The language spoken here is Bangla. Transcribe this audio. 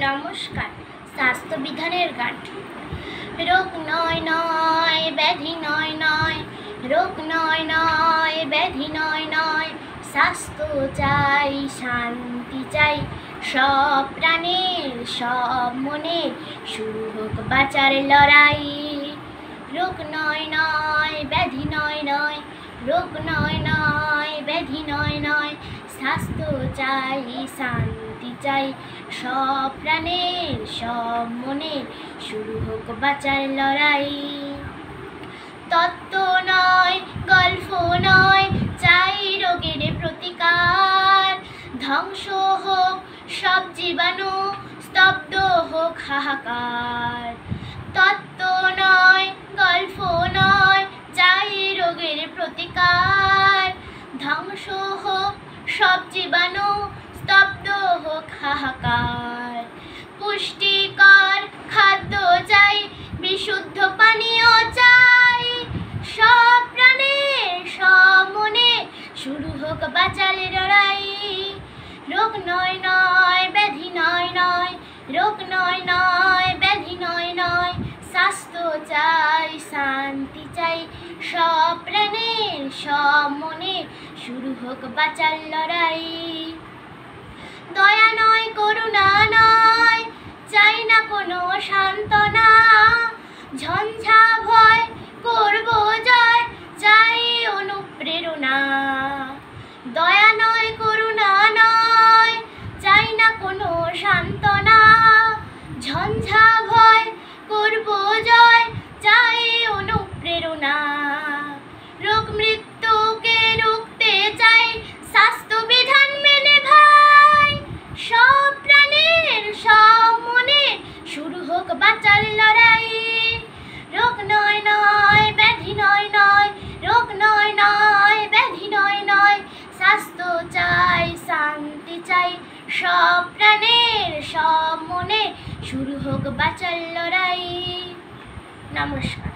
নমস্কার। স্বাস্থ্যবিধানের গান। রোগ নয় নয় ব্যাধি নয় নয়, রোগ নয় নয় ব্যাধি নয় নয়, স্বাস্থ্য চাই শান্তি চাই, সব প্রাণের সব মনে শুরু হোক বাঁচার লড়াই। রোগ নয় নয় ব্যাধি নয় নয়, রোগ নয় নয় ব্যাধি নয় নয়, স্বাস্থ্য চাই শান্তি চাই, সব প্রাণের সব মনে শুরু হোক বাঁচার লড়াই। তত্ত্ব নয় গল্প নয়, চাই রোগের প্রতিকার, ধ্বংস হোক সব জীবাণু, স্তব্ধ হোক হাহাকার। তত্ত্ব নয় গল্প নয়, চাই রোগের প্রতিকার, ধ্বংস হোক সব জীবাণু, স্তব্ধ হোক হাহাকার। পুষ্টিকর খাদ্য চাই, বিশুদ্ধ পানীয় চাই, সব প্রাণের সব মনে শুরু হোক বাঁচার লড়াই। রোগ নয় নয় ব্যাধি নয় নয়, রোগ নয় নয় ব্যাধি নয় নয়, স্বাস্থ্য চাই শান্তি চাই, সব প্রাণের সব মনে শুরু হোক বাঁচার লড়াই। দয়া নয় করুণা নয়, চাই না কোনো সান্ত্বনা, ঝঞ্ঝা ভয় করব জয়, চাই অনুপ্রেরণা। দয়া নয় করুণা নয়, চাই না কোনো সান্ত্বনা, ঝঞ্ঝা ভয় করব জয়, চাই অনুপ্রেরণা। রোগ মৃত্যুকে রুখতে চাই, স্বাস্থ্যবিধান মেনে ভাই, সব প্রাণের সব মনে শুরু হোক বাঁচার লড়াই। রোগ নয় নয় ব্যাধি নয় নয়, রোগ নয় নয় ব্যাধি নয় নয়, স্বাস্থ্য চাই শান্তি চাই, সব প্রাণের সব মনে শুরু হোক বাঁচার লড়াই। নমস্কার।